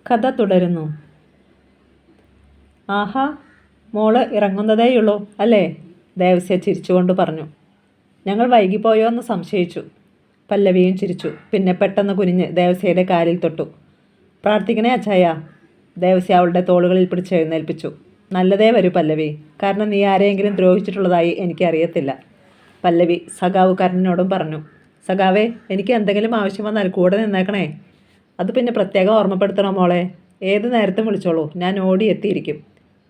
കഥ തുടരുന്നു. ആഹാ, മോള് ഇറങ്ങുന്നതേയുള്ളൂ അല്ലേ? ദേവസ്യ ചിരിച്ചുകൊണ്ട് പറഞ്ഞു. ഞങ്ങൾ വൈകിപ്പോയോ എന്ന് സംശയിച്ചു. പല്ലവിയും ചിരിച്ചു. പിന്നെ പെട്ടെന്ന് കുനിഞ്ഞ് ദേവസ്യയുടെ കാലിൽ തൊട്ടു. പ്രാർത്ഥിക്കണേ അച്ചായ. ദേവസ്യ അവളുടെ തോളുകളിൽ പിടിച്ച് എഴുന്നേൽപ്പിച്ചു. നല്ലതേ വരൂ പല്ലവി, കാരണം നീ ആരെയെങ്കിലും ദ്രോഹിച്ചിട്ടുള്ളതായി എനിക്കറിയത്തില്ല. പല്ലവി സഖാവ് കർണനോടും പറഞ്ഞു. സഖാവേ, എനിക്ക് എന്തെങ്കിലും ആവശ്യം വന്നാൽ കൂടെ നിന്നേക്കണേ. അത് പിന്നെ പ്രത്യേകം ഓർമ്മപ്പെടുത്തണോ മോളെ? ഏത് നേരത്തും വിളിച്ചോളൂ, ഞാൻ ഓടിയെത്തിയിരിക്കും.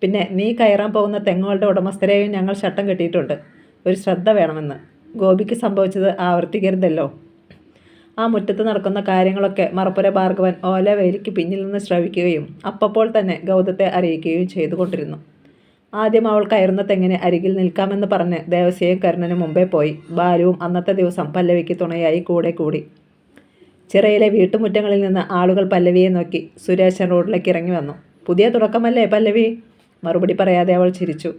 പിന്നെ നീ കയറാൻ പോകുന്ന തെങ്ങുകളുടെ ഉടമസ്ഥരെയും ഞങ്ങൾ ചട്ടം കെട്ടിയിട്ടുണ്ട്. ഒരു ശ്രദ്ധ വേണമെന്ന്. ഗോപിക്ക് സംഭവിച്ചത് ആവർത്തിക്കരുതല്ലോ. ആ മുറ്റത്ത് നടക്കുന്ന കാര്യങ്ങളൊക്കെ മറപ്പുര ഭാർഗവൻ ഓല വേലിക്ക് പിന്നിൽ നിന്ന് ശ്രവിക്കുകയും അപ്പോൾ തന്നെ ഗൗതത്തെ അറിയിക്കുകയും ചെയ്തുകൊണ്ടിരുന്നു. ആദ്യം അവൾ കയറുന്ന തെങ്ങിന് അരികിൽ നിൽക്കാമെന്ന് പറഞ്ഞ് ദേവസ്യയും കരുണനും മുമ്പേ പോയി. ബാലുവും അന്നത്തെ ദിവസം പല്ലവിക്ക് തുണയായി കൂടെ കൂടി. ചിറയിലെ വീട്ടുമുറ്റങ്ങളിൽ നിന്ന് ആളുകൾ പല്ലവിയെ നോക്കി. സുരേശൻ റോഡിലേക്ക് ഇറങ്ങി വന്നു. പുതിയ തുടക്കമല്ലേ പല്ലവി? മറുപടി പറയാതെ അവൾ ചിരിച്ചു.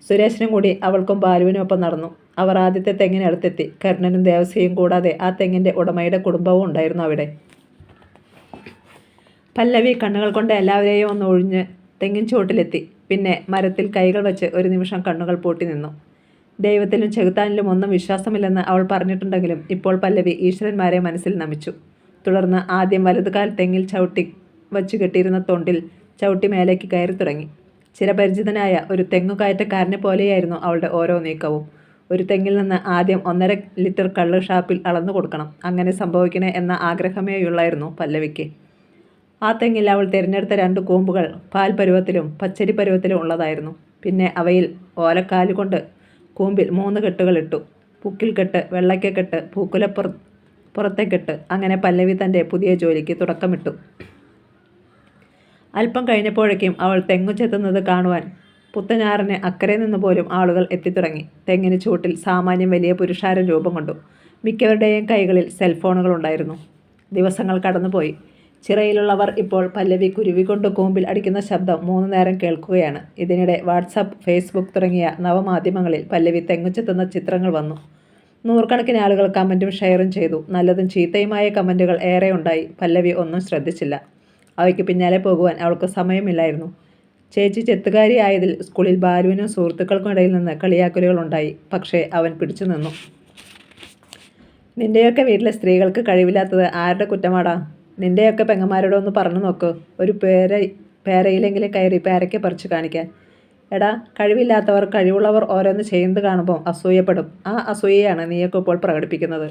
സുരേശനും കൂടി അവൾക്കും ബാലുവിനും ഒപ്പം നടന്നു. അവർ ആദ്യത്തെ തെങ്ങിനടുത്തെത്തി. കരുണനും ദേവസ്യയും കൂടാതെ ആ തെങ്ങിൻ്റെ ഉടമയുടെ കുടുംബവും ഉണ്ടായിരുന്നു അവിടെ. പല്ലവി കണ്ണുകൾ കൊണ്ട് എല്ലാവരെയും ഒന്ന് ഒഴിഞ്ഞ് തെങ്ങിൻ ചുവട്ടിലെത്തി. പിന്നെ മരത്തിൽ കൈകൾ വെച്ച് ഒരു നിമിഷം കണ്ണുകൾ പൂട്ടി നിന്നു. ദൈവത്തിലും ചെകുത്താനിലും ഒന്നും വിശ്വാസമില്ലെന്ന് അവൾ പറഞ്ഞിട്ടുണ്ടെങ്കിലും ഇപ്പോൾ പല്ലവി ഈശ്വരന്മാരെ മനസ്സിൽ നമിച്ചു. തുടർന്ന് ആദ്യം വലതുകാൽ തെങ്ങിൽ ചവിട്ടി വച്ചു കെട്ടിയിരുന്ന തൊണ്ടിൽ ചവിട്ടി മേലേക്ക് കയറി തുടങ്ങി. ചിരപരിചിതനായ ഒരു തെങ്ങുകയറ്റക്കാരനെ പോലെയായിരുന്നു അവളുടെ ഓരോ നീക്കവും. ഒരു തെങ്ങിൽ നിന്ന് ആദ്യം 1.5 ലിറ്റർ കള്ള് ഷാപ്പിൽ അളന്നു കൊടുക്കണം. അങ്ങനെ സംഭവിക്കണേ എന്ന ആഗ്രഹമേയുള്ളായിരുന്നു പല്ലവിക്ക്. ആ തെങ്ങിൽ അവൾ തിരഞ്ഞെടുത്ത 2 കൂമ്പുകൾ പാൽ പരുവത്തിലും പച്ചരി പരുവത്തിലും ഉള്ളതായിരുന്നു. പിന്നെ അവയിൽ ഓലക്കാലുകൊണ്ട് കൂമ്പിൽ 3 കെട്ടുകൾ ഇട്ടു. പുക്കിൽ കെട്ട്, വെള്ളയ്ക്കക്കെട്ട്, പുറത്തേക്കെട്ട്. അങ്ങനെ പല്ലവി തൻ്റെ പുതിയ ജോലിക്ക് തുടക്കമിട്ടു. അല്പം കഴിഞ്ഞപ്പോഴേക്കും അവൾ തെങ്ങു ചെത്തുന്നത് കാണുവാൻ പുത്തനാറിന് അക്കരെ നിന്ന് പോലും ആളുകൾ എത്തിത്തുടങ്ങി. തെങ്ങിന് ചൂട്ടിൽ സാമാന്യം വലിയ പുരുഷാരം രൂപം കൊണ്ടു. മിക്കവരുടെയും കൈകളിൽ സെൽഫോണുകളുണ്ടായിരുന്നു. ദിവസങ്ങൾ കടന്നുപോയി. ചിറയിലുള്ളവർ ഇപ്പോൾ പല്ലവി കുരുവികൊണ്ട് കൂമ്പിൽ അടിക്കുന്ന ശബ്ദം 3 നേരം കേൾക്കുകയാണ്. ഇതിനിടെ വാട്സാപ്പ്, ഫേസ്ബുക്ക് തുടങ്ങിയ നവമാധ്യമങ്ങളിൽ പല്ലവി തെങ്ങുചെത്തുന്ന ചിത്രങ്ങൾ വന്നു. 100 കണക്കിന് ആളുകൾ കമൻറ്റും ഷെയറും ചെയ്തു. നല്ലതും ചീത്തയുമായ കമൻറ്റുകൾ ഏറെ ഉണ്ടായി. പല്ലവി ഒന്നും ശ്രദ്ധിച്ചില്ല. അവയ്ക്ക് പിന്നാലെ പോകുവാൻ അവൾക്ക് സമയമില്ലായിരുന്നു. ചേച്ചി ചെത്തുകാരി ആയതിൽ സ്കൂളിൽ ബാലുവിനും സുഹൃത്തുക്കൾക്കും ഇടയിൽ നിന്ന് കളിയാക്കലുകൾ ഉണ്ടായി. പക്ഷേ അവൻ പിടിച്ചു നിന്നു. നിൻ്റെയൊക്കെ വീട്ടിലെ സ്ത്രീകൾക്ക് കഴിവില്ലാത്തത് ആരുടെ കുറ്റമാടാ? നിൻ്റെയൊക്കെ പെങ്ങന്മാരോട് ഒന്ന് പറഞ്ഞു നോക്ക്, ഒരു പേരയിലെങ്കിലും കയറി പേരയ്ക്ക് പറിച്ചു കാണിക്കാൻ. എടാ, കഴിവില്ലാത്തവർ കഴിവുള്ളവർ ഓരോന്ന് ചെയ്യുന്നത് കാണുമ്പോൾ അസൂയപ്പെടും. ആ അസൂയയാണ് നീയൊക്കെ ഇപ്പോൾ പ്രകടിപ്പിക്കുന്നത്.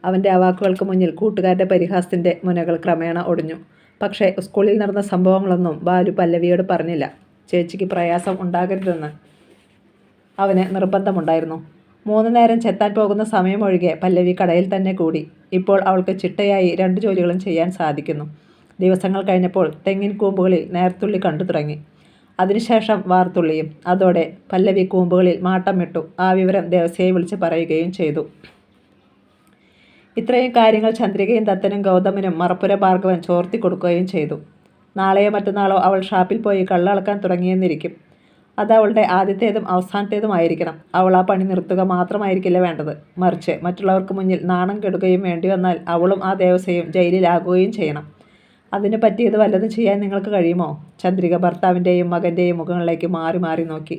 അവൻ്റെ ആ വാക്കുകൾക്ക് മുന്നിൽ കൂട്ടുകാരുടെ പരിഹാസത്തിൻ്റെ മുനകൾ ക്രമേണ ഒടിഞ്ഞു. പക്ഷേ സ്കൂളിൽ നടന്ന സംഭവങ്ങളൊന്നും ബാലു പല്ലവിയോട് പറഞ്ഞില്ല. ചേച്ചിക്ക് പ്രയാസം ഉണ്ടാകരുതെന്ന് അവന് നിർബന്ധമുണ്ടായിരുന്നു. 3 നേരം ചെത്താൻ പോകുന്ന സമയമൊഴികെ പല്ലവി കടയിൽ തന്നെ കൂടി. ഇപ്പോൾ അവൾക്ക് ചിട്ടയായി 2 ജോലികളും ചെയ്യാൻ സാധിക്കുന്നു. ദിവസങ്ങൾ കഴിഞ്ഞപ്പോൾ തെങ്ങിൻ കൂമ്പുകളിൽ നേർത്തുള്ളി കണ്ടു തുടങ്ങി. അതിനുശേഷം വാർത്തുള്ളിയും. അതോടെ പല്ലവി കൂമ്പുകളിൽ മാട്ടം വിട്ടു. ആ വിവരം ദേവസ്യയെ വിളിച്ച് പറയുകയും ചെയ്തു. ഇത്രയും കാര്യങ്ങൾ ചന്ദ്രികയും ദത്തനും ഗൗതമനും മറപ്പുര ഭാർഗവൻ ചോർത്തി കൊടുക്കുകയും ചെയ്തു. നാളെയോ മറ്റന്നാളോ അവൾ ഷാപ്പിൽ പോയി കള്ളളക്കാൻ തുടങ്ങിയെന്നിരിക്കും. അത് അവളുടെ ആദ്യത്തേതും അവസാനത്തേതുമായിരിക്കണം. അവൾ ആ പണി നിർത്തുക മാത്രമായിരിക്കില്ല വേണ്ടത്. മറിച്ച് മറ്റുള്ളവർക്ക് മുന്നിൽ നാണം കെടുകയും വേണ്ടി വന്നാൽ അവളും ആ ദേവസ്യയും ജയിലിലാകുകയും ചെയ്യണം. അതിന് പറ്റിയത് വല്ലതും ചെയ്യാൻ നിങ്ങൾക്ക് കഴിയുമോ? ചന്ദ്രിക ഭർത്താവിൻ്റെയും മകൻ്റെയും മുഖങ്ങളിലേക്ക് മാറി മാറി നോക്കി.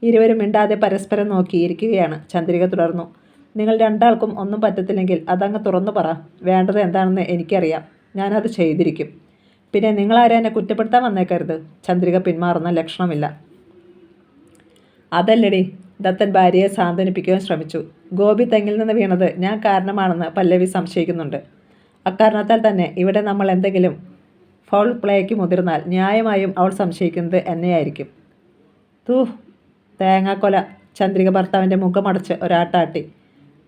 ഇരുവരും മിണ്ടാതെ പരസ്പരം നോക്കിയിരിക്കുകയാണ്. ചന്ദ്രിക തുടർന്നു. നിങ്ങൾ 2 ആൾക്കും ഒന്നും പറ്റത്തില്ലെങ്കിൽ അതങ്ങ് തുറന്നു പറ. വേണ്ടത് എന്താണെന്ന് എനിക്കറിയാം. ഞാനത് ചെയ്തിരിക്കും. പിന്നെ നിങ്ങളാരും എന്നെ കുറ്റപ്പെടുത്താൻ വന്നേക്കരുത്. ചന്ദ്രിക പിന്മാറുന്ന ലക്ഷണമില്ല. അതല്ലടി, ദത്തൻ ഭാര്യയെ സാന്ത്വനിപ്പിക്കുവാൻ ശ്രമിച്ചു. ഗോപി തെങ്ങിൽ നിന്ന് വീണത് ഞാൻ കാരണമാണെന്ന് പല്ലവി സംശയിക്കുന്നുണ്ട്. അക്കാരണത്താൽ തന്നെ ഇവിടെ നമ്മൾ എന്തെങ്കിലും ഫൗൾ പ്ലേക്ക് മുതിർന്നാൽ ന്യായമായും അവൾ സംശയിക്കുന്നത് എന്നെയായിരിക്കും. തേങ്ങാക്കൊല. ചന്ദ്രിക ഭർത്താവിൻ്റെ മുഖമടച്ച് ഒരാട്ടാട്ടി.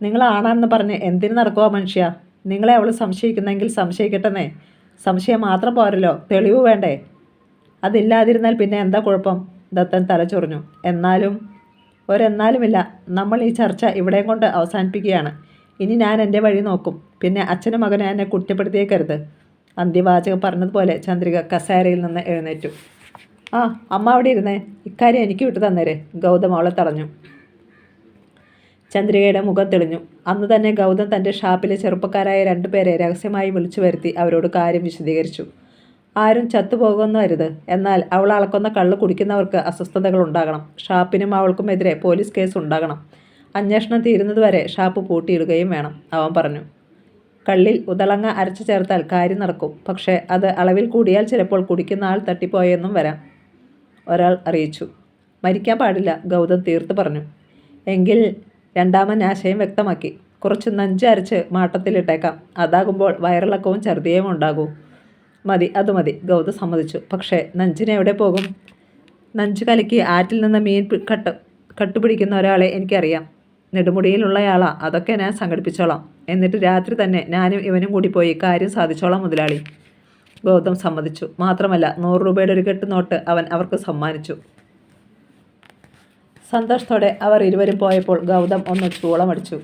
നിങ്ങൾ ആണാണെന്ന് പറഞ്ഞ് എന്തിനു നടക്കുക മനുഷ്യ? നിങ്ങളെ അവൾ സംശയിക്കുന്നെങ്കിൽ സംശയിക്കട്ടെന്നേ. സംശയം മാത്രം പോരല്ലോ, തെളിവ് വേണ്ടേ? അതില്ലാതിരുന്നാൽ പിന്നെ എന്താ കുഴപ്പം? ദത്തൻ തലചൊറിഞ്ഞു. ഒരെന്നാലുമില്ല. നമ്മൾ ഈ ചർച്ച ഇവിടെയും കൊണ്ട് അവസാനിപ്പിക്കുകയാണ്. ഇനി ഞാൻ എൻ്റെ വഴി നോക്കും. പിന്നെ അച്ഛനും മകനും എന്നെ കുറ്റപ്പെടുത്തിയേക്കരുത്. അന്ത്യവാചകം പറഞ്ഞതുപോലെ ചന്ദ്രിക കസേരയിൽ നിന്ന് എഴുന്നേറ്റു. അമ്മ അവിടെ ഇരുന്നേ. ഇക്കാര്യം എനിക്ക് വിട്ടു തന്നേരെ. ഗൗതം അവളെ തടഞ്ഞു. ചന്ദ്രികയുടെ മുഖം തെളിഞ്ഞു. അന്ന് തന്നെ ഗൗതം തൻ്റെ ഷാപ്പിലെ ചെറുപ്പക്കാരായ 2 പേരെ രഹസ്യമായി വിളിച്ചു വരുത്തി അവരോട് കാര്യം വിശദീകരിച്ചു. ആരും ചത്തുപോകുമെന്നും അരുത്. എന്നാൽ അവൾ അളക്കുന്ന കള്ള് കുടിക്കുന്നവർക്ക് അസ്വസ്ഥതകൾ ഉണ്ടാകണം. ഷാപ്പിനും അവൾക്കുമെതിരെ പോലീസ് കേസ് ഉണ്ടാകണം. അന്വേഷണം തീരുന്നതുവരെ ഷാപ്പ് പൂട്ടിയിടുകയും വേണം. അവൻ പറഞ്ഞു. കള്ളിൽ ഉതളങ്ങ അരച്ചു ചേർത്താൽ കാര്യം നടക്കും. പക്ഷേ അത് അളവിൽ കൂടിയാൽ ചിലപ്പോൾ കുടിക്കുന്ന ആൾ തട്ടിപ്പോയെന്നും വരാം, ഒരാൾ അറിയിച്ചു. മരിക്കാൻ പാടില്ല, ഗൗതം തീർത്ത് പറഞ്ഞു. എങ്കിൽ രണ്ടാമൻ ആശയം വ്യക്തമാക്കി. കുറച്ച് നഞ്ച് അരച്ച് മാട്ടത്തിലിട്ടേക്കാം. അതാകുമ്പോൾ വയറിളക്കവും ഛർദിയും ഉണ്ടാകൂ. മതി, അത് മതി, ഗൗതം സമ്മതിച്ചു. പക്ഷേ നഞ്ചിന് എവിടെ പോകും? നഞ്ച് കലക്കി ആറ്റിൽ നിന്ന് മീൻ കട്ടുപിടിക്കുന്ന ഒരാളെ എനിക്കറിയാം. നെടുമുടിയിലുള്ളയാളാ. അതൊക്കെ ഞാൻ സംഘടിപ്പിച്ചോളാം. എന്നിട്ട് രാത്രി തന്നെ ഞാനും ഇവനും കൂടി പോയി കാര്യം സാധിച്ചോളാം മുതലാളി. ഗൗതം സമ്മതിച്ചു. മാത്രമല്ല 100 രൂപയുടെ ഒരു കെട്ട് നോട്ട് അവൻ അവർക്ക് സമ്മാനിച്ചു. സന്തോഷത്തോടെ അവർ ഇരുവരും പോയപ്പോൾ ഗൗതം ഒന്ന് ചൂളമടിച്ചു.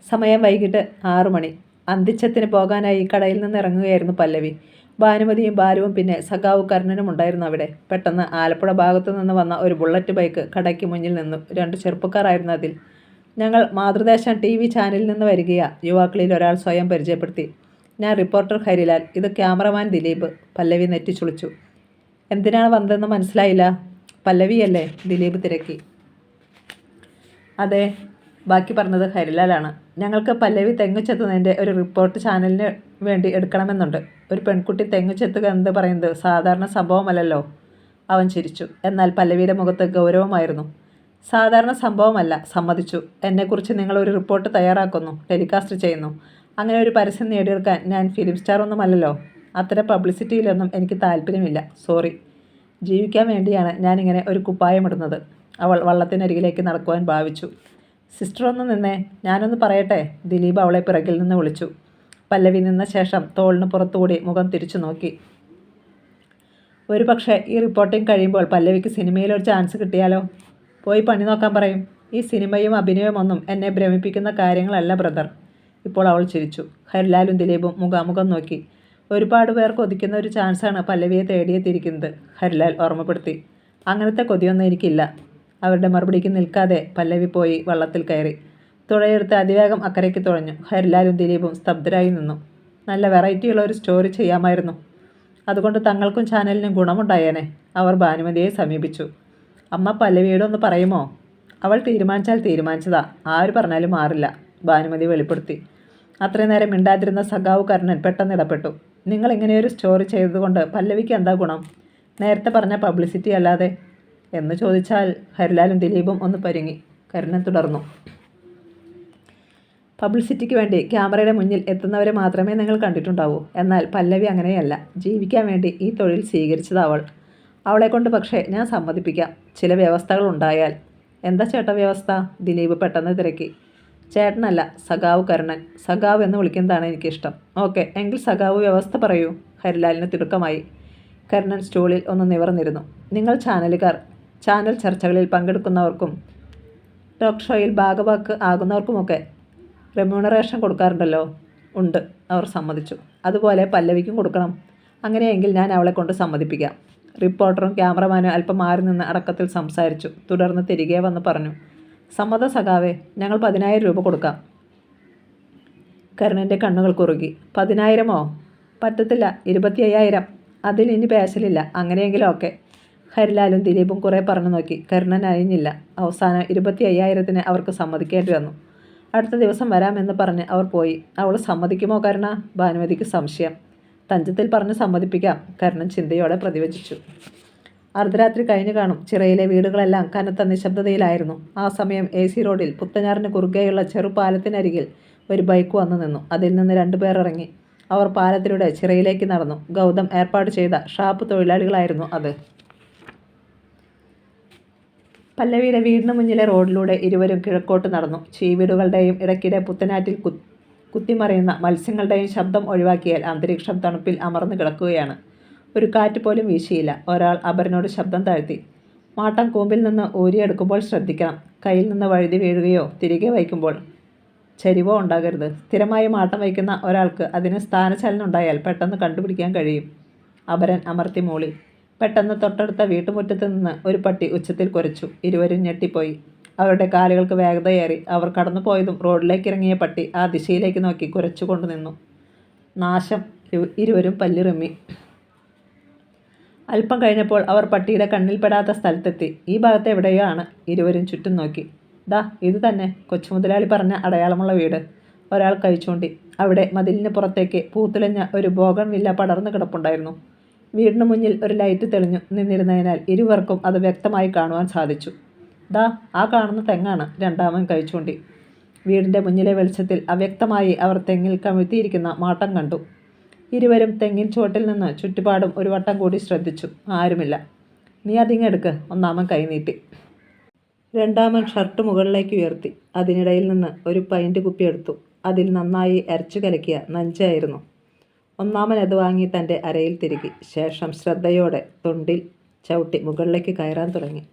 സമയം വൈകിട്ട് 6 മണി. അന്തിച്ചത്തിന് പോകാനായി കടയിൽ നിന്ന് ഇറങ്ങുകയായിരുന്നു പല്ലവി. ഭാനുമതിയും ബാലുവും പിന്നെ സഖാവ് കർണനും ഉണ്ടായിരുന്നു അവിടെ. പെട്ടെന്ന് ആലപ്പുഴ ഭാഗത്തു നിന്ന് വന്ന ഒരു ബുള്ളറ്റ് ബൈക്ക് കടയ്ക്ക് മുന്നിൽ നിന്നു. 2 ചെറുപ്പക്കാരായിരുന്നു അതിൽ. ഞങ്ങൾ മാതൃദേശം TV ചാനലിൽ നിന്ന് വരികയാ, യുവാക്കളിൽ ഒരാൾ സ്വയം പരിചയപ്പെടുത്തി. ഞാൻ റിപ്പോർട്ടർ ഹരിലാൽ, ഇത് ക്യാമറമാൻ ദിലീപ്. പല്ലവി നെറ്റിച്ചുളിച്ചു. എന്തിനാണ് വന്നതെന്ന് മനസ്സിലായില്ല. പല്ലവിയല്ലേ? ദിലീപ് തിരക്കി. അതെ, ബാക്കി പറഞ്ഞത് ഹരിലാലാണ്. ഞങ്ങൾക്ക് പല്ലവി തെങ്ങുചെത്തുന്നതിൻ്റെ ഒരു റിപ്പോർട്ട് ചാനലിന് വേണ്ടി എടുക്കണമെന്നുണ്ട്. ഒരു പെൺകുട്ടി തെങ്ങുചെത്തുക എന്ന് പറയുന്നത് സാധാരണ സംഭവമല്ലല്ലോ. അവൻ ചിരിച്ചു. എന്നാൽ പല്ലവിയുടെ മുഖത്ത് ഗൗരവമായിരുന്നു. സാധാരണ സംഭവമല്ല, സമ്മതിച്ചു. എന്നെക്കുറിച്ച് നിങ്ങൾ ഒരു റിപ്പോർട്ട് തയ്യാറാക്കുന്നു, ടെലികാസ്റ്റ് ചെയ്യുന്നു. അങ്ങനെ ഒരു പരസ്യം നേടിയെടുക്കാൻ ഞാൻ ഫിലിം സ്റ്റാർ ഒന്നുമല്ലല്ലോ. അത്തരം പബ്ലിസിറ്റിയിലൊന്നും എനിക്ക് താല്പര്യമില്ല, സോറി. ജീവിക്കാൻ വേണ്ടിയാണ് ഞാനിങ്ങനെ ഒരു കുപ്പായമിടുന്നത്. അവൾ വള്ളത്തിനരികിലേക്ക് നടക്കുവാൻ ഭാവിച്ചു. സിസ്റ്റർ ഒന്ന് നിന്നേ, ഞാനൊന്ന് പറയട്ടെ. ദിലീപ് അവളെ പിറകിൽ നിന്ന് വിളിച്ചു. പല്ലവി നിന്ന ശേഷം തോളിന് പുറത്തുകൂടി മുഖം തിരിച്ചു നോക്കി. ഒരു പക്ഷേ ഈ റിപ്പോർട്ടിംഗ് കഴിയുമ്പോൾ പല്ലവിക്ക് സിനിമയിലൊരു ചാൻസ് കിട്ടിയാലോ? പോയി പണി നോക്കാൻ പറയും. ഈ സിനിമയും അഭിനയവും ഒന്നും എന്നെ ഭ്രമിപ്പിക്കുന്ന കാര്യങ്ങളല്ല ബ്രദർ. ഇപ്പോൾ അവൾ ചിരിച്ചു. ഹരിലാലും ദിലീപും മുഖാമുഖം നോക്കി. ഒരുപാട് പേർ കൊതിക്കുന്ന ഒരു ചാൻസാണ് പല്ലവിയെ തേടിയെത്തിയിരിക്കുന്നത്, ഹരിലാൽ ഓർമ്മപ്പെടുത്തി. അങ്ങനത്തെ കൊതിയൊന്നും എനിക്കില്ല. അവരുടെ മറുപടിക്ക് നിൽക്കാതെ പല്ലവി പോയി വള്ളത്തിൽ കയറി. തുഴയെടുത്ത് അതിവേഗം അക്കരയ്ക്ക് തുഴഞ്ഞു. ഹരിലാലും ദിലീപും സ്തബ്ധരായി നിന്നു. നല്ല വെറൈറ്റിയുള്ള ഒരു സ്റ്റോറി ചെയ്യാമായിരുന്നു. അതുകൊണ്ട് തങ്ങൾക്കും ചാനലിനും ഗുണമുണ്ടായേനെ. അവർ ഭാനുമതിയെ സമീപിച്ചു. അമ്മ പല്ലവിയോട് ഒന്ന് പറയുമോ? അവൾ തീരുമാനിച്ചാൽ തീരുമാനിച്ചതാ, ആര് പറഞ്ഞാലും മാറില്ല, ഭാനുമതി വെളിപ്പെടുത്തി. അത്രയും നേരം മിണ്ടാതിരുന്ന സഖാവ് കർണൻ പെട്ടെന്ന് ഇടപെട്ടു. നിങ്ങൾ ഇങ്ങനെയൊരു സ്റ്റോറി ചെയ്തതുകൊണ്ട് പല്ലവിക്ക് എന്താ ഗുണം? നേരത്തെ പറഞ്ഞ പബ്ലിസിറ്റി അല്ലാതെ എന്ന് ചോദിച്ചാൽ? ഹരിലാലും ദിലീപും ഒന്ന് പരുങ്ങി. കർണൻ തുടർന്നു. പബ്ലിസിറ്റിക്ക് വേണ്ടി ക്യാമറയുടെ മുന്നിൽ എത്തുന്നവരെ മാത്രമേ നിങ്ങൾ കണ്ടിട്ടുണ്ടാവൂ. എന്നാൽ പല്ലവി അങ്ങനെയല്ല. ജീവിക്കാൻ വേണ്ടി ഈ തൊഴിൽ സ്വീകരിച്ചത് അവൾ. അവളെക്കൊണ്ട് പക്ഷേ ഞാൻ സമ്മതിപ്പിക്കാം, ചില വ്യവസ്ഥകൾ ഉണ്ടായാൽ. എന്താ ചേട്ടാ വ്യവസ്ഥ? ദിലീപ് പെട്ടെന്ന് തിരക്കി. ചേട്ടനല്ല, സഖാവ് കർണൻ. സഖാവ് എന്ന് വിളിക്കുന്നതാണ് എനിക്കിഷ്ടം. ഓക്കെ, എങ്കിൽ സഖാവ് വ്യവസ്ഥ പറയൂ. ഹരിലാലിന് തിടുക്കമായി. കർണൻ സ്റ്റൂളിൽ ഒന്ന് നിവർന്നിരുന്നു. നിങ്ങൾ ചാനലുകാർ ചാനൽ ചർച്ചകളിൽ പങ്കെടുക്കുന്നവർക്കും ടോക്ക് ഷോയിൽ ഭാഗവാക്ക് ആകുന്നവർക്കുമൊക്കെ റെമ്യൂണറേഷൻ കൊടുക്കാറുണ്ടല്ലോ. ഉണ്ട്, അവർ സമ്മതിച്ചു. അതുപോലെ പല്ലവിക്കും കൊടുക്കണം. അങ്ങനെയെങ്കിൽ ഞാൻ അവളെ കൊണ്ട് സമ്മതിപ്പിക്കാം. റിപ്പോർട്ടറും ക്യാമറമാനും അല്പം മാറി നിന്ന് അടക്കത്തിൽ സംസാരിച്ചു. തുടർന്ന് തിരികെ വന്ന് പറഞ്ഞു. സമ്മത സഖാവേ, ഞങ്ങൾ 10,000 രൂപ കൊടുക്കാം. കരുണൻ്റെ കണ്ണുകൾ കുറുകി. 10,000മോ? പറ്റത്തില്ല, 25,000. അതിൽ ഇനി പേശലില്ല. അങ്ങനെയെങ്കിലും ഓക്കെ. ഹരിലാലും ദിലീപും കുറേ പറഞ്ഞു നോക്കി. കരുണൻ അഴിഞ്ഞില്ല. അവസാനം 25,000-ന് അവർക്ക് സമ്മതിക്കേണ്ടി വന്നു. അടുത്ത ദിവസം വരാമെന്ന് പറഞ്ഞ് അവർ പോയി. അവൾ സമ്മതിക്കുമോ കരുണ? ഭാനുമതിക്ക് സംശയം. തഞ്ചത്തിൽ പറഞ്ഞ് സമ്മതിപ്പിക്കാം, കരുണൻ ചിന്തയോടെ പ്രതിവചിച്ചു. അർദ്ധരാത്രി കഴിഞ്ഞു കാണും. ചിറയിലെ വീടുകളെല്ലാം കനത്ത നിശബ്ദതയിലായിരുന്നു. ആ സമയം AC റോഡിൽ പുത്തഞ്ഞാറിന് കുറുകെയുള്ള ചെറുപാലത്തിനരികിൽ ഒരു ബൈക്ക് വന്നു നിന്നു. അതിൽ നിന്ന് 2 പേർ ഇറങ്ങി. അവർ പാലത്തിലൂടെ ചിറയിലേക്ക് നടന്നു. ഗൗതം ഏർപ്പാട് ചെയ്ത ഷാപ്പ് തൊഴിലാളികളായിരുന്നു അത്. പല്ലവിയുടെ വീടിന് മുന്നിലെ റോഡിലൂടെ ഇരുവരും കിഴക്കോട്ട് നടന്നു. ചീവീടുകളുടെയും ഇടയ്ക്കിടെ പുത്തനാറ്റിൽ കുത്തിമറിയുന്ന മത്സ്യങ്ങളുടെയും ശബ്ദം ഒഴിവാക്കിയാൽ അന്തരീക്ഷം തണുപ്പിൽ അമർന്നു കിടക്കുകയാണ്. ഒരു കാറ്റ് പോലും വീശിയില്ല. ഒരാൾ അപരനോട് ശബ്ദം താഴ്ത്തി. മാട്ടം കൂമ്പിൽ നിന്ന് ഊരിയെടുക്കുമ്പോൾ ശ്രദ്ധിക്കണം. കയ്യിൽ നിന്ന് വഴുതി വീഴുകയോ തിരികെ വയ്ക്കുമ്പോൾ ചരിവോ ഉണ്ടാകരുത്. സ്ഥിരമായി മാട്ടം വയ്ക്കുന്ന ഒരാൾക്ക് അതിന് സ്ഥാനചലനം ഉണ്ടായാൽ പെട്ടെന്ന് കണ്ടുപിടിക്കാൻ കഴിയും. അപരൻ അമർത്തി മൂളി. പെട്ടെന്ന് തൊട്ടടുത്ത വീട്ടുമുറ്റത്ത് നിന്ന് ഒരു പട്ടി ഉച്ചത്തിൽ കുരച്ചു. ഇരുവരും ഞെട്ടിപ്പോയി. അവരുടെ കാലുകൾക്ക് വേഗതയേറി. അവർ കടന്നു പോയതും റോഡിലേക്ക് ഇറങ്ങിയ പട്ടി ആ ദിശയിലേക്ക് നോക്കി കുരച്ചുകൊണ്ട് നിന്നു. നാശം ഇരുവരും പല്ലിറുമ്മി. അല്പം കഴിഞ്ഞപ്പോൾ അവർ പട്ടിയുടെ കണ്ണിൽപ്പെടാത്ത സ്ഥലത്തെത്തി. ഈ ഭാഗത്ത് എവിടെയോ ആണ്. ഇരുവരും ചുറ്റും നോക്കി. ദാ ഇത് തന്നെ, കൊച്ചുമുതലാളി പറഞ്ഞ അടയാളമുള്ള വീട്. ഒരാൾ കൈ ചൂണ്ടി. അവിടെ മതിലിന് പുറത്തേക്ക് പൂത്തുലഞ്ഞ ഒരു ബോഗൺവില്ല പടർന്നു കിടപ്പുണ്ടായിരുന്നു. വീടിന് മുന്നിൽ ഒരു ലൈറ്റ് തെളിഞ്ഞു നിന്നിരുന്നതിനാൽ ഇരുവർക്കും അത് വ്യക്തമായി കാണുവാൻ സാധിച്ചു. ദാ ആ കാണുന്ന തെങ്ങാണ്. രണ്ടാമൻ കൈ ചൂണ്ടി. വീടിൻ്റെ മുന്നിലെ വെളിച്ചത്തിൽ അവ്യക്തമായി അവർ തെങ്ങിൽ കമിഴ്ത്തിയിരിക്കുന്ന മാട്ടം കണ്ടു. ഇരുവരും തെങ്ങിൻ ചുവട്ടിൽ നിന്ന് ചുറ്റുപാടും ഒരു വട്ടം കൂടി ശ്രദ്ധിച്ചു. ആരുമില്ല. നീ അതിങ്ങെടുക്ക്, ഒന്നാമൻ കൈനീട്ടി. രണ്ടാമൻ ഷർട്ട് മുകളിലേക്ക് ഉയർത്തി. അതിനിടയിൽ നിന്ന് ഒരു പൈൻ്റ് കുപ്പി എടുത്തു. അതിൽ നന്നായി അരച്ചു കലക്കിയ നഞ്ചായിരുന്നു. ഒന്നാമൻ അത് വാങ്ങി തൻ്റെ അരയിൽ തിരുകി. ശേഷം ശ്രദ്ധയോടെ തൊണ്ടിൽ ചവിട്ടി മുകളിലേക്ക് കയറാൻ തുടങ്ങി.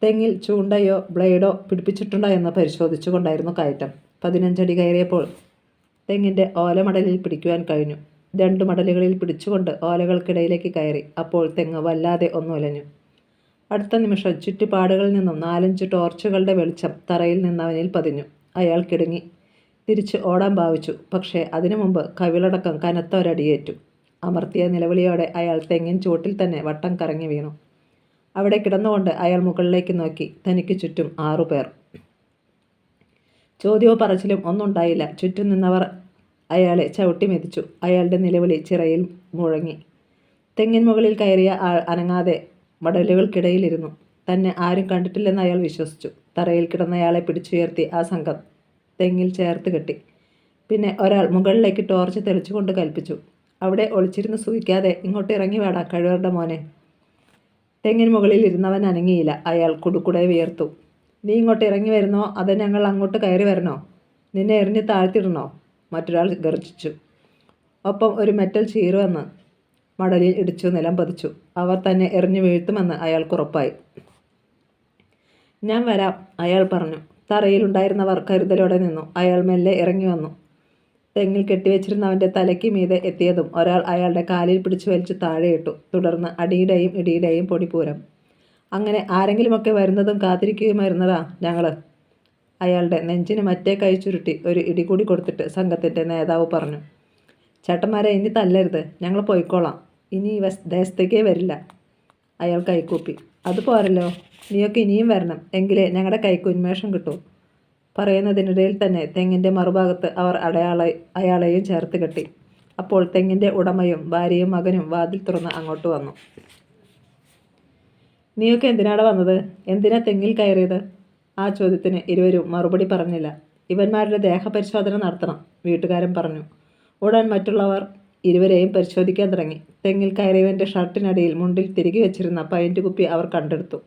തെങ്ങിൽ ചൂണ്ടയോ ബ്ലേഡോ പിടിപ്പിച്ചിട്ടുണ്ടോ എന്ന് പരിശോധിച്ചു കൊണ്ടായിരുന്നു കയറ്റം. 15 അടി കയറിയപ്പോൾ തെങ്ങിൻ്റെ ഓലമടലിൽ പിടിക്കുവാൻ കഴിഞ്ഞു. 2 മടലുകളിൽ പിടിച്ചുകൊണ്ട് ഓലകൾക്കിടയിലേക്ക് കയറി. അപ്പോൾ തെങ്ങ് വല്ലാതെ ഒന്നുലഞ്ഞു. അടുത്ത നിമിഷം ചുറ്റുപാടുകളിൽ നിന്നും 4-5 ടോർച്ചുകളുടെ വെളിച്ചം തറയിൽ നിന്നവനിൽ പതിഞ്ഞു. അയാൾ കിടുങ്ങി തിരിച്ച് ഓടാൻ ഭാവിച്ചു. പക്ഷേ അതിനു മുമ്പ് കവിളടക്കം കനത്ത ഒരടിയേറ്റു. അമർത്തിയ നിലവിളിയോടെ അയാൾ തെങ്ങിൻ ചുവട്ടിൽ തന്നെ വട്ടം കറങ്ങി വീണു. അവിടെ കിടന്നുകൊണ്ട് അയാൾ മുകളിലേക്ക് നോക്കി. തനിക്ക് ചുറ്റും 6 പേർ. ചോദ്യവും പറച്ചിലും ഒന്നുണ്ടായില്ല. ചുറ്റും നിന്നവർ അയാളെ ചവിട്ടി മെതിച്ചു. അയാളുടെ നിലവിളി ചിറയിൽ മുഴങ്ങി. തെങ്ങിൻ മുകളിൽ കയറിയ ആൾ അനങ്ങാതെ മടലുകൾക്കിടയിലിരുന്നു. തന്നെ ആരും കണ്ടിട്ടില്ലെന്ന് അയാൾ വിശ്വസിച്ചു. തറയിൽ കിടന്നയാളെ പിടിച്ചുയർത്തി ആ സംഘം തെങ്ങിൽ ചേർത്ത് കെട്ടി. പിന്നെ ഒരാൾ മുകളിലേക്ക് ടോർച്ച് തെളിച്ചുകൊണ്ട് കൽപ്പിച്ചു. അവിടെ ഒളിച്ചിരുന്ന് സൂഹിക്കാതെ ഇങ്ങോട്ട് ഇറങ്ങി വേടാ കഴിവറുടെ മോനെ. തെങ്ങിന് മുകളിൽ ഇരുന്നവൻ അനങ്ങിയില്ല. അയാൾ കുടുക്കുടെ വിയർത്തു. നീ ഇങ്ങോട്ട് ഇറങ്ങി വരുന്നോ അതോ ഞങ്ങൾ അങ്ങോട്ട് കയറി വരണോ? നിന്നെ എറിഞ്ഞ് താഴ്ത്തിടണോ? മറ്റൊരാൾ ഗർജിച്ചു. ഒപ്പം ഒരു മെറ്റൽ ചീറ് വന്ന് മടലിൽ ഇടിച്ചു നിലം പതിച്ചു. അവർ തന്നെ എറിഞ്ഞു വീഴ്ത്തുമെന്ന് അയാൾക്കുറപ്പായി. ഞാൻ വരാം, അയാൾ പറഞ്ഞു. തറയിലുണ്ടായിരുന്നവർ കരുതലോടെ നിന്നു. അയാൾ മെല്ലെ ഇറങ്ങി വന്നു. തെങ്ങിൽ കെട്ടിവെച്ചിരുന്നവൻ്റെ തലയ്ക്ക് മീതെ എത്തിയതും ഒരാൾ അയാളുടെ കാലിൽ പിടിച്ചു വലിച്ചു താഴെയിട്ടു. തുടർന്ന് അടിയുടെയും ഇടിയുടെയും പൊടിപൂരം. അങ്ങനെ ആരെങ്കിലുമൊക്കെ വരുന്നതും കാത്തിരിക്കുകയുമായിരുന്നതാ ഞങ്ങൾ. അയാളുടെ നെഞ്ചിന് മറ്റേ കൈ ചുരുട്ടി ഒരു ഇടി കൂടി കൊടുത്തിട്ട് സംഘത്തിൻ്റെ നേതാവ് പറഞ്ഞു. ചേട്ടന്മാരെ, ഇനി തല്ലരുത്, ഞങ്ങൾ പോയിക്കോളാം. ഇനി ഈ ദേശത്തേക്കേ വരില്ല. അയാൾ കൈക്കൂപ്പി. അത് പോരല്ലോ, നീയൊക്കെ ഇനിയും വരണം, എങ്കിലേ ഞങ്ങളുടെ കൈക്ക് ഉന്മേഷം കിട്ടൂ. പറയുന്നതിനിടയിൽ തന്നെ തെങ്ങിൻ്റെ മറുഭാഗത്ത് അവർ അയാളെയും ചേർത്ത് കെട്ടി. അപ്പോൾ തെങ്ങിൻ്റെ ഉടമയും ഭാര്യയും മകനും വാതിൽ തുറന്ന് അങ്ങോട്ട് വന്നു. നീയൊക്കെ എന്തിനാണ് വന്നത്? എന്തിനാ തെങ്ങിൽ കയറിയത്? ആ ചോദ്യത്തിന് ഇരുവരും മറുപടി പറഞ്ഞില്ല. ഇവന്മാരുടെ ദേഹപരിശോധന നടത്തണം, വീട്ടുകാരൻ പറഞ്ഞു. ഉടൻ മറ്റുള്ളവർ ഇരുവരെയും പരിശോധിക്കാൻ തുടങ്ങി. തെങ്ങിൽ കയറിയവൻ്റെ ഷർട്ടിനടിയിൽ മുണ്ടിൽ തിരികെ വെച്ചിരുന്ന പൈൻ്റ് കുപ്പി അവർ കണ്ടെടുത്തു.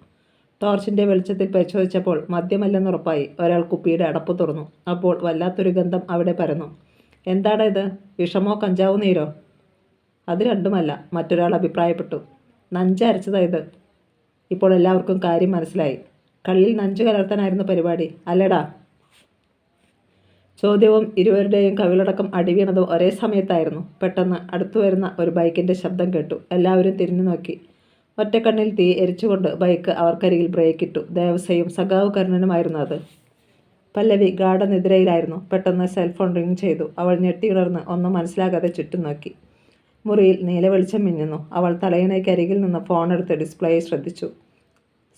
ടോർച്ചിൻ്റെ വെളിച്ചത്തിൽ പരിശോധിച്ചപ്പോൾ മദ്യമല്ലെന്നുറപ്പായി. ഒരാൾ കുപ്പിയുടെ അടപ്പ് തുറന്നു. അപ്പോൾ വല്ലാത്തൊരു ഗന്ധം അവിടെ പരന്നു. എന്താണ് ഇത്? വിഷമോ കഞ്ചാവ് നീരോ? അത് രണ്ടുമല്ല, മറ്റൊരാൾ അഭിപ്രായപ്പെട്ടു. നഞ്ച് അരച്ചതാ ഇത്. ഇപ്പോൾ എല്ലാവർക്കും കാര്യം മനസ്സിലായി. കള്ളിൽ നഞ്ചു കലർത്താനായിരുന്നു പരിപാടി, അല്ലേടാ? ചോദ്യവും ഇരുവരുടെയും കവിളടക്കം അടിവീണതും ഒരേ സമയത്തായിരുന്നു. പെട്ടെന്ന് അടുത്തു വരുന്ന ഒരു ബൈക്കിൻ്റെ ശബ്ദം കേട്ടു. എല്ലാവരും തിരിഞ്ഞു നോക്കി. ഒറ്റക്കണ്ണിൽ തീ എരിച്ചുകൊണ്ട് ബൈക്ക് അവർക്കരികിൽ ബ്രേക്കിട്ടു. ദേവസയും സഖാവ് കരുണനുമായിരുന്നു അത്. പല്ലവി ഗാഠനിദ്രയിലായിരുന്നു. പെട്ടെന്ന് സെൽഫോൺ റിങ് ചെയ്തു. അവൾ ഞെട്ടിയുണർന്ന് ഒന്നും മനസ്സിലാകാതെ ചുറ്റും നോക്കി. മുറിയിൽ നീല വെളിച്ചം മിന്നുന്നു. അവൾ തലയിണയ്ക്കരികിൽ നിന്ന് ഫോണെടുത്ത് ഡിസ്പ്ലേയിൽ ശ്രദ്ധിച്ചു.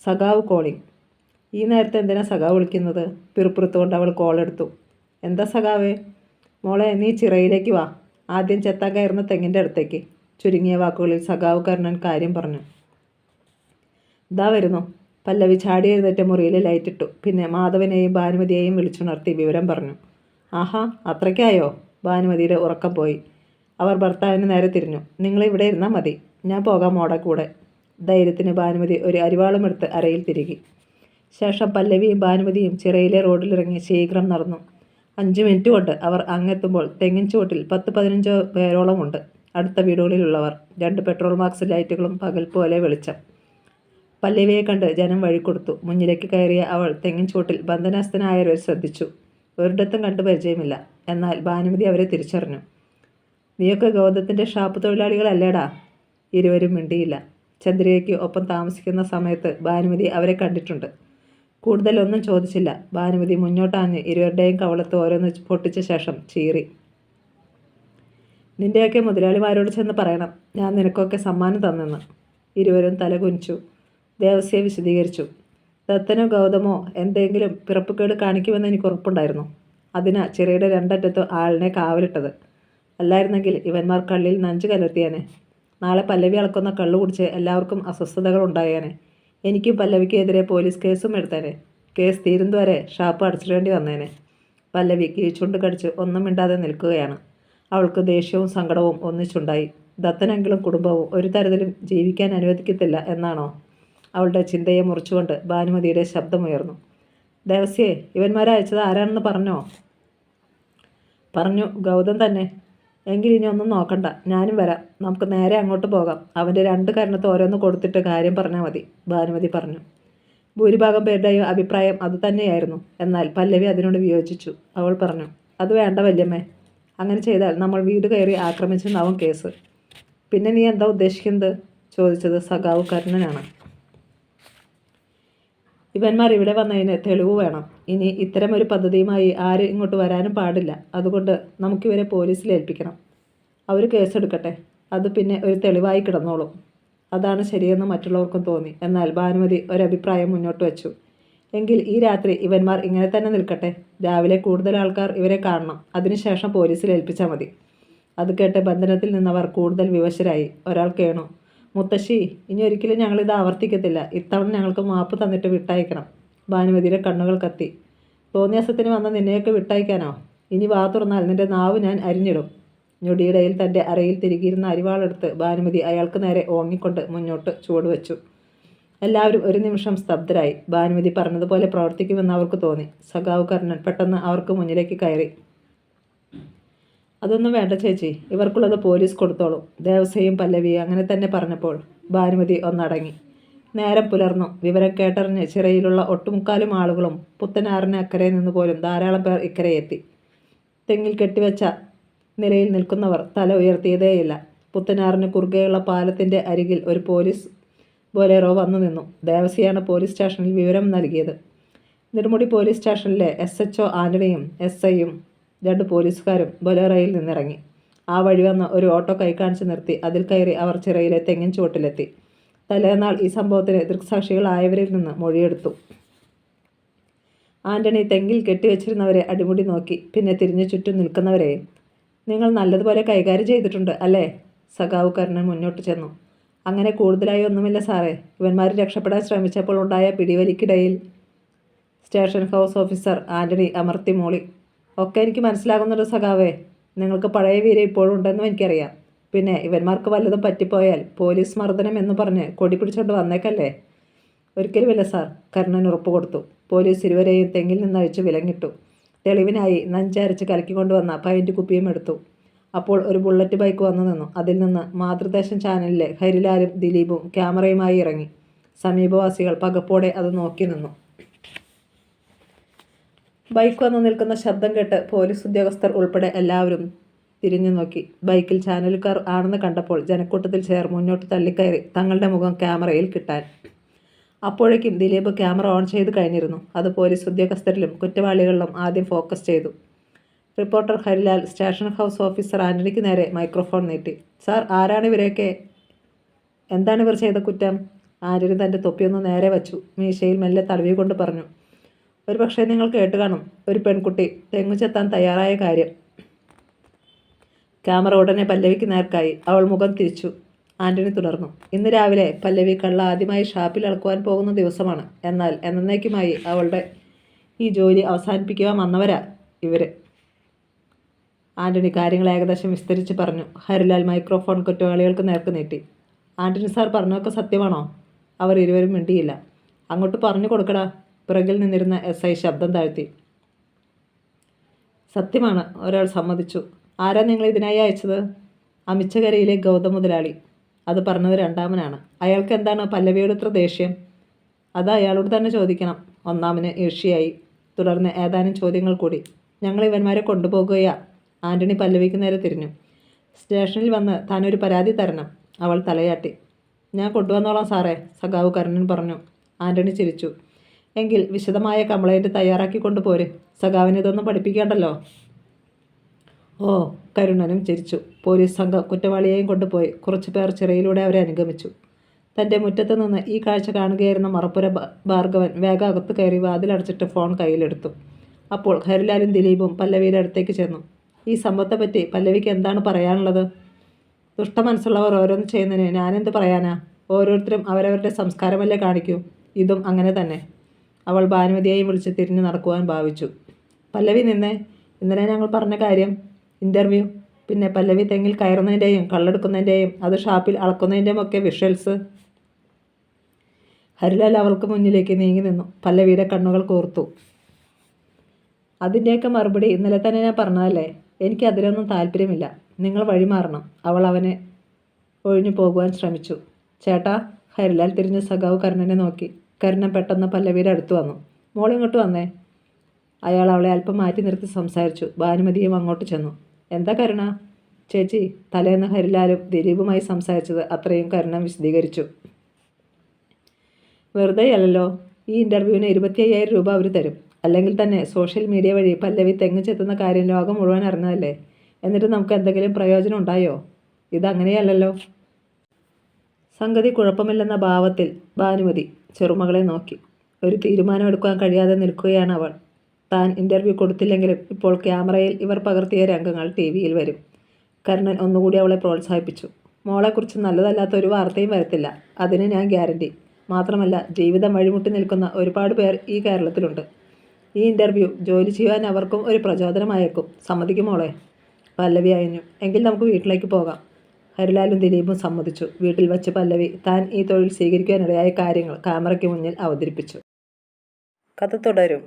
സഖാവ് കോളിംഗ്. ഈ നേരത്തെ എന്തിനാ സഖാവ് വിളിക്കുന്നത്? പിറുപ്പുറത്തുകൊണ്ട് അവൾ കോളെടുത്തു. എന്താ സഖാവേ? മോളെ, നീ ചിറയിലേക്ക് വാ. ആദ്യം ചെത്താൻ കയറുന്ന തെങ്ങിൻ്റെ അടുത്തേക്ക്. ചുരുങ്ങിയ വാക്കുകളിൽ സഖാവ് കരുണൻ കാര്യം പറഞ്ഞു. ഇതാ വരുന്നു. പല്ലവി ചാടി എഴുന്നേറ്റ് മുറിയിൽ ലൈറ്റിട്ടു. പിന്നെ മാധവനെയും ഭാനുമതിയെയും വിളിച്ചുണർത്തി വിവരം പറഞ്ഞു. ആഹാ, അത്രയ്ക്കായോ? ഭാനുമതിയുടെ ഉറക്കം പോയി. അവർ ഭർത്താവിന് നേരെ തിരിഞ്ഞു. നിങ്ങളിവിടെ ഇരുന്നാൽ മതി, ഞാൻ പോകാം മോടെ കൂടെ. ധൈര്യത്തിന് ഭാനുമതി ഒരു അരിവാളും എടുത്ത് അരയിൽ തിരുകി. ശേഷം പല്ലവിയും ഭാനുമതിയും ചിറയിലെ റോഡിലിറങ്ങി ശീഘ്രം നടന്നു. 5 മിനിറ്റ് കൊണ്ട് അവർ അങ്ങെത്തുമ്പോൾ തെങ്ങിൻ ചുവട്ടിൽ 10-15 പേരോളം ഉണ്ട്. അടുത്ത വീടുകളിലുള്ളവർ. 2 പെട്രോൾ മാക്സ് ലൈറ്റുകളും പകൽ പോലെ വെളിച്ചം. പല്ലവിയെ കണ്ട് ജനം വഴിക്കൊടുത്തു. മുന്നിലേക്ക് കയറിയ അവൾ തെങ്ങിൻ ചുവട്ടിൽ ബന്ധനസ്ഥനായവരെ ശ്രദ്ധിച്ചു. ഒരിടത്തും കണ്ടു പരിചയമില്ല. എന്നാൽ ഭാനുമതി അവരെ തിരിച്ചറിഞ്ഞു. നീയൊക്കെ ഗൗതത്തിൻ്റെ ഷാപ്പ് തൊഴിലാളികളല്ലേടാ? ഇരുവരും മിണ്ടിയില്ല. ചന്ദ്രികയ്ക്ക് ഒപ്പം താമസിക്കുന്ന സമയത്ത് ഭാനുമതി അവരെ കണ്ടിട്ടുണ്ട്. കൂടുതലൊന്നും ചോദിച്ചില്ല. ഭാനുമതി മുന്നോട്ടാഞ്ഞ് ഇരുവരുടെയും കവളത്ത് ഓരോന്ന് പൊട്ടിച്ച ശേഷം ചീറി. നിൻ്റെയൊക്കെ മുതലാളിമാരോട് ചെന്ന് പറയണം ഞാൻ നിനക്കൊക്കെ സമ്മാനം തന്നെന്ന്. ഇരുവരും തല കുനിച്ചു. ദേവസ്യ വിശദീകരിച്ചു. ദത്തനോ ഗൗതമോ എന്തെങ്കിലും പിറപ്പുകേട് കാണിക്കുമെന്ന് എനിക്ക് ഉറപ്പുണ്ടായിരുന്നു. അതിനാ ചിറയുടെ രണ്ടറ്റത്തും ആളിനെ കാവലിട്ടത്. അല്ലായിരുന്നെങ്കിൽ ഇവന്മാർ കള്ളിൽ നഞ്ചു കലർത്തിയേനെ. നാളെ പല്ലവി അളക്കുന്ന കള്ളു കുടിച്ച് എല്ലാവർക്കും അസ്വസ്ഥതകൾ ഉണ്ടായേനെ. എനിക്കും പല്ലവിക്കെതിരെ പോലീസ് കേസും എടുത്തേനെ. കേസ് തീരുന്നതുവരെ ഷാപ്പ് അടച്ചിടേണ്ടി വന്നേനെ. പല്ലവി കീഴ്ചുണ്ട് കടിച്ച് ഒന്നും മിണ്ടാതെ നിൽക്കുകയാണ്. അവൾക്ക് ദേഷ്യവും സങ്കടവും ഒന്നിച്ചുണ്ടായി. ദത്തനെങ്കിലും കുടുംബവും ഒരു തരത്തിലും ജീവിക്കാൻ അനുവദിക്കത്തില്ല എന്നാണോ? അവളുടെ ചിന്തയെ മുറിച്ചുകൊണ്ട് ഭാനുമതിയുടെ ശബ്ദമുയർന്നു. ദേവസ്യേ, ഇവന്മാരെ അയച്ചത് ആരാണെന്ന് പറഞ്ഞോ? പറഞ്ഞു, ഗൗതം തന്നെ. എങ്കിൽ ഇനി ഒന്നും നോക്കണ്ട, ഞാനും വരാം. നമുക്ക് നേരെ അങ്ങോട്ട് പോകാം. അവൻ്റെ 2 കരണത്ത് ഓരോന്ന് കൊടുത്തിട്ട് കാര്യം പറഞ്ഞാൽ മതി, ഭാനുമതി പറഞ്ഞു. ഭൂരിഭാഗം പേരുടെയും അഭിപ്രായം അതുതന്നെയായിരുന്നു. എന്നാൽ പല്ലവി അതിനോട് വിയോജിച്ചു. അവൾ പറഞ്ഞു, അത് വേണ്ട വല്യമ്മേ. അങ്ങനെ ചെയ്താൽ നമ്മൾ വീട് കയറി ആക്രമിച്ചെന്നാവും കേസ്. പിന്നെ നീ എന്താ ഉദ്ദേശിക്കുന്നത്? ചോദിച്ചത് സഖാവ് കർണനാണ്. ഇവന്മാർ ഇവിടെ വന്നതിന് തെളിവ് വേണം. ഇനി ഇത്തരമൊരു പദ്ധതിയുമായി ആരും ഇങ്ങോട്ട് വരാനും പാടില്ല. അതുകൊണ്ട് നമുക്കിവരെ പോലീസിൽ ഏൽപ്പിക്കണം. അവർ കേസെടുക്കട്ടെ. അത് പിന്നെ ഒരു തെളിവായി കിടന്നോളും. അതാണ് ശരിയെന്ന് മറ്റുള്ളവർക്കും തോന്നി. എന്നാൽ ഭാനുമതി ഒരഭിപ്രായം മുന്നോട്ട് വച്ചു. എങ്കിൽ ഈ രാത്രി ഇവന്മാർ ഇങ്ങനെ തന്നെ നിൽക്കട്ടെ. രാവിലെ കൂടുതൽ ആൾക്കാർ ഇവരെ കാണണം. അതിനുശേഷം പോലീസിൽ ഏൽപ്പിച്ചാൽ മതി. അത് കേട്ട് ബന്ധനത്തിൽ നിന്നവർ കൂടുതൽ വിവശരായി. ഒരാൾ കേണു, മുത്തശ്ശി, ഇനി ഒരിക്കലും ഞങ്ങളിത് ആവർത്തിക്കത്തില്ല. ഇത്തവണ ഞങ്ങൾക്ക് മാപ്പ് തന്നിട്ട് വിട്ടയക്കണം. ഭാനുമതിയുടെ കണ്ണുകൾ കത്തി. തോന്നിയാസത്തിന് വന്ന നിന്നെയൊക്കെ വിട്ടയക്കാനോ? ഇനി വാ തുറന്നാൽ നിന്റെ നാവ് ഞാൻ അരിഞ്ഞിടും. ഞൊടിയിടയിൽ തൻ്റെ അരയിൽ തിരികിയിരുന്ന അരിവാളെടുത്ത് ഭാനുമതി അയാൾക്ക് നേരെ ഓങ്ങിക്കൊണ്ട് മുന്നോട്ട് ചുവടുവെച്ചു. എല്ലാവരും ഒരു നിമിഷം സ്തബ്ധരായി. ഭാനുമതി പറഞ്ഞതുപോലെ പ്രവർത്തിക്കുമെന്ന് അവർക്ക് തോന്നി. സഖാവ് കർണൻ പെട്ടെന്ന് അവർക്ക് മുന്നിലേക്ക് കയറി. അതൊന്നും വേണ്ട ചേച്ചി, ഇവർക്കുള്ളത് പോലീസ് കൊടുത്തോളും. ദേവസ്യയും പല്ലവിയും അങ്ങനെ തന്നെ പറഞ്ഞപ്പോൾ ഭാനുമതി ഒന്നടങ്ങി. നേരം പുലർന്നു. വിവരം കേട്ടറിഞ്ഞ് ചിറയിലുള്ള ഒട്ടുമുക്കാലും ആളുകളും പുത്തനാറിന് അക്കരെ നിന്ന് പോലും ധാരാളം പേർ ഇക്കരയെത്തി. തെങ്ങിൽ കെട്ടിവെച്ച നിലയിൽ നിൽക്കുന്നവർ തല ഉയർത്തിയതേയില്ല. പുത്തനാറിന് കുറുകെയുള്ള പാലത്തിൻ്റെ അരികിൽ ഒരു പോലീസ് ബൊലേറോ വന്നു നിന്നു. ദേവസ്യയാണ് പോലീസ് സ്റ്റേഷനിൽ വിവരം നൽകിയത്. നെടുമുടി പോലീസ് സ്റ്റേഷനിലെ SHO ആൻ്റണിയും SIയും 2 പോലീസുകാരും ബൊലേറോയിൽ നിന്നിറങ്ങി. ആ വഴി വന്ന് ഒരു ഓട്ടോ കൈകാണിച്ച് നിർത്തി. അതിൽ കയറി അവർ ചിറയിലെ തെങ്ങിൻ ചുവട്ടിലെത്തി. തലേന്നാൾ ഈ സംഭവത്തിന് ദൃക്സാക്ഷികളായവരിൽ നിന്ന് മൊഴിയെടുത്തു. ആൻ്റണി തെങ്ങിൽ കെട്ടിവെച്ചിരുന്നവരെ അടിമുടി നോക്കി. പിന്നെ തിരിഞ്ഞു ചുറ്റും നിൽക്കുന്നവരെയും. നിങ്ങൾ നല്ലതുപോലെ കൈകാര്യം ചെയ്തിട്ടുണ്ട് അല്ലേ? സഖാവ് കർണൻ മുന്നോട്ട് ചെന്നു. അങ്ങനെ കൂടുതലായി ഒന്നുമില്ല സാറേ. ഇവന്മാർ രക്ഷപ്പെടാൻ ശ്രമിച്ചപ്പോൾ ഉണ്ടായ പിടിവലിക്കിടയിൽ സ്റ്റേഷൻ ഹൗസ് ഓഫീസർ ആൻ്റണി അമർത്തി മൂളി. ഒക്കെ എനിക്ക് മനസ്സിലാകുന്നുണ്ട് സഖാവേ. നിങ്ങൾക്ക് പഴയ വീര്യം ഇപ്പോഴും ഉണ്ടെന്നും എനിക്കറിയാം. പിന്നെ ഇവന്മാർക്ക് വല്ലതും പറ്റിപ്പോയാൽ പോലീസ് മർദ്ദനം എന്ന് പറഞ്ഞ് കൊടി പിടിച്ചോണ്ട് വന്നേക്കല്ലേ? ഒരിക്കലുമില്ല സാർ, കർണൻ ഉറപ്പ് കൊടുത്തു. പോലീസ് ഇരുവരെയും തെങ്ങിൽ നിന്നഴിച്ച് വിലങ്ങിട്ടു. തെളിവിനായി നഞ്ചരച്ച് കലക്കിക്കൊണ്ടുവന്ന പൈൻറ്റ് കുപ്പിയും എടുത്തു. അപ്പോൾ ഒരു ബുള്ളറ്റ് ബൈക്ക് വന്നു നിന്നു. അതിൽ നിന്ന് മാതൃദേശം ചാനലിലെ ഹരിലാലും ദിലീപും ക്യാമറയുമായി ഇറങ്ങി. സമീപവാസികൾ പകപ്പോടെ അത് നോക്കി നിന്നു. ബൈക്ക് വന്നു നിൽക്കുന്ന ശബ്ദം കേട്ട് പോലീസ് ഉദ്യോഗസ്ഥർ ഉൾപ്പെടെ എല്ലാവരും തിരിഞ്ഞു നോക്കി. ബൈക്കിൽ ചാനലുകാർ ആണെന്ന് കണ്ടപ്പോൾ ജനക്കൂട്ടത്തിൽ ചേർ മുന്നോട്ട് തള്ളിക്കയറി തങ്ങളുടെ മുഖം ക്യാമറയിൽ കിട്ടാൻ. അപ്പോഴേക്കും ദിലീപ് ക്യാമറ ഓൺ ചെയ്ത് കഴിഞ്ഞിരുന്നു. അത് പോലീസ് ഉദ്യോഗസ്ഥരിലും കുറ്റവാളികളിലും ആദ്യം ഫോക്കസ് ചെയ്തു. Reporter Harilal station house officer ആൻ്റണിക്ക് നേരെ മൈക്രോഫോൺ നീട്ടി. സാർ, ആരാണ് ഇവരെയൊക്കെ? എന്താണ് ഇവർ ചെയ്ത കുറ്റം? ആൻ്റണി തൻ്റെ തൊപ്പിയൊന്ന് നേരെ വച്ചു. മീശയിൽ മെല്ലെ തടവിക്കൊണ്ട് പറഞ്ഞു. ഒരു പക്ഷേ നിങ്ങൾ കേട്ട് കാണും, ഒരു പെൺകുട്ടി തെങ്ങു ചെത്താൻ തയ്യാറായ കാര്യം. ക്യാമറ ഉടനെ പല്ലവിക്ക് നേർക്കായി. അവൾ മുഖം തിരിച്ചു. ആൻ്റണി തുടർന്നു. ഇന്ന് രാവിലെ പല്ലവി കള്ള ആദ്യമായി ഷാപ്പിൽ അളക്കുവാൻ പോകുന്ന ദിവസമാണ്. എന്നാൽ എന്നേക്കുമായി അവളുടെ ഈ ജോലി അവസാനിപ്പിക്കുവാൻ വന്നവരാ ഇവർ. ആൻ്റണി കാര്യങ്ങൾ ഏകദേശം വിസ്തരിച്ച് പറഞ്ഞു. ഹരിലാൽ മൈക്രോഫോൺ കുറ്റവാളികൾക്ക് നേർക്ക് നീട്ടി. ആൻ്റണി സാർ പറഞ്ഞതൊക്കെ സത്യമാണോ? അവർ ഇരുവരും മിണ്ടിയില്ല. അങ്ങോട്ട് പറഞ്ഞു കൊടുക്കടാ, പിറകിൽ നിന്നിരുന്ന SI ശബ്ദം താഴ്ത്തി. സത്യമാണ്, ഒരാൾ സമ്മതിച്ചു. ആരാ നിങ്ങൾ ഇതിനായി അയച്ചത്? അമിച്ചകരയിലെ ഗൗതം മുതലാളി. അത് പറഞ്ഞത് രണ്ടാമനാണ്. അയാൾക്ക് എന്താണ് പല്ലവിയോട് ഇത്ര ദേഷ്യം? അത് അയാളോട് തന്നെ ചോദിക്കണം. ഒന്നാമന് ഈർഷ്യയായി. തുടർന്ന് ഏതാനും ചോദ്യങ്ങൾ കൂടി. ഞങ്ങൾ ഇവന്മാരെ കൊണ്ടുപോകുകയാ. ആൻ്റണി പല്ലവിക്ക് നേരെ തിരിഞ്ഞു. സ്റ്റേഷനിൽ വന്ന് താനൊരു പരാതി തരണം. അവൾ തലയാട്ടി. ഞാൻ കൊണ്ടുവന്നോളാം സാറേ, സഖാവ് കർണൻ പറഞ്ഞു. ആൻ്റണി ചിരിച്ചു. എങ്കിൽ വിശദമായ കംപ്ലൈൻറ്റ് തയ്യാറാക്കി കൊണ്ടുപോര്. സഖാവിന് ഇതൊന്നും പഠിപ്പിക്കേണ്ടല്ലോ. ഓ, കരുണനും ചിരിച്ചു. പോലീസ് സംഘം കുറ്റവാളിയെയും കൊണ്ടുപോയി. കുറച്ചു പേർ ചിറയിലൂടെ അവരെ അനുഗമിച്ചു. തൻ്റെ മുറ്റത്ത് നിന്ന് ഈ കാഴ്ച കാണുകയായിരുന്ന മറപ്പുര ഭാർഗവൻ വേഗം അകത്ത് കയറി വാതിലടച്ചിട്ട് ഫോൺ കയ്യിലെടുത്തു. അപ്പോൾ ഹരിലാലും ദിലീപും പല്ലവിയുടെ അടുത്തേക്ക് ചെന്നു. ഈ സംഭവത്തെപ്പറ്റി പല്ലവിക്ക് എന്താണ് പറയാനുള്ളത്? ദുഷ്ടമനസ്സുള്ളവർ ഓരോന്ന് ചെയ്യുന്നതിന് ഞാനെന്ത് പറയാനാ? ഓരോരുത്തരും അവരവരുടെ സംസ്കാരമല്ലേ കാണിക്കൂ. ഇതും അങ്ങനെ തന്നെ. അവൾ ഭാനുമതിയെയും വിളിച്ച് തിരിഞ്ഞു നടക്കുവാൻ ഭാവിച്ചു. പല്ലവി നിന്നേ. ഇന്നലെ ഞങ്ങൾ പറഞ്ഞ കാര്യം. ഇൻ്റർവ്യൂ. പിന്നെ പല്ലവി തെങ്ങിൽ കയറുന്നതിൻ്റെയും കള്ളെടുക്കുന്നതിൻ്റെയും അത് ഷാപ്പിൽ അളക്കുന്നതിൻ്റെയും ഒക്കെ വിഷ്വൽസ്. ഹരിലാൽ അവൾക്ക് മുന്നിലേക്ക് നീങ്ങി നിന്നു. പല്ലവിയുടെ കണ്ണുകൾ കോർത്തു. അതിൻ്റെയൊക്കെ മറുപടി ഇന്നലെ തന്നെ ഞാൻ പറഞ്ഞതല്ലേ. എനിക്ക് അതിലൊന്നും താല്പര്യമില്ല. നിങ്ങൾ വഴിമാറണം. അവൾ അവനെ ഒഴിഞ്ഞു പോകുവാൻ ശ്രമിച്ചു. ചേട്ടാ. ഹരിലാൽ തിരിഞ്ഞ് സഖാവ് കരുണനെ നോക്കി. കരുണൻ പെട്ടെന്ന് പല്ലവിയുടെ അടുത്ത് വന്നു. മോളിങ്ങോട്ട് വന്നേ. അയാൾ അവളെ അല്പം മാറ്റി നിർത്തി സംസാരിച്ചു. ഭാനുമതിയും അങ്ങോട്ട് ചെന്നു. എന്താ കരുണ? ചേച്ചി, തലേന്ന് ഹരിലാലും ദിലീപുമായി സംസാരിച്ചത് അത്രയും കരുണൻ വിശദീകരിച്ചു. വെറുതെ അല്ലല്ലോ. ഈ ഇൻ്റർവ്യൂവിന് 25,000 രൂപ അവർ തരും. അല്ലെങ്കിൽ തന്നെ സോഷ്യൽ മീഡിയ വഴി പല്ലവി തെങ്ങ് ചെത്തുന്ന കാര്യം ലോകം മുഴുവൻ അറിഞ്ഞതല്ലേ. എന്നിട്ട് നമുക്ക് എന്തെങ്കിലും പ്രയോജനം ഉണ്ടായോ? ഇതങ്ങനെയല്ലല്ലോ. സംഗതി കുഴപ്പമില്ലെന്ന ഭാവത്തിൽ ഭാനുമതി ചെറുമകളെ നോക്കി. ഒരു തീരുമാനമെടുക്കാൻ കഴിയാതെ നിൽക്കുകയാണ് അവൾ. താൻ ഇൻ്റർവ്യൂ കൊടുത്തില്ലെങ്കിലും ഇപ്പോൾ ക്യാമറയിൽ ഇവർ പകർത്തിയ രംഗങ്ങൾ TV-യിൽ വരും. കരുണൻ ഒന്നുകൂടി അവളെ പ്രോത്സാഹിപ്പിച്ചു. മോളെക്കുറിച്ച് നല്ലതല്ലാത്ത ഒരു വാർത്തയും വരത്തില്ല. അതിന് ഞാൻ ഗ്യാരണ്ടി. മാത്രമല്ല, ജീവിതം വഴിമുട്ടി നിൽക്കുന്ന ഒരുപാട് പേർ ഈ കേരളത്തിലുണ്ട്. ഈ ഇൻ്റർവ്യൂ ജോലി ചെയ്യാൻ അവർക്കും ഒരു പ്രചോദനമായേക്കും. സമ്മതിക്കും മോളെ? പല്ലവി അയഞ്ഞു. എങ്കിൽ നമുക്ക് വീട്ടിലേക്ക് പോകാം. ഹരിലാലും ദിലീപും സമ്മതിച്ചു. വീട്ടിൽ വച്ച് പല്ലവി താൻ ഈ തൊഴിൽ സ്വീകരിക്കാനിടയായ കാര്യങ്ങൾ ക്യാമറയ്ക്ക് മുന്നിൽ അവതരിപ്പിച്ചു. കഥ തുടരും.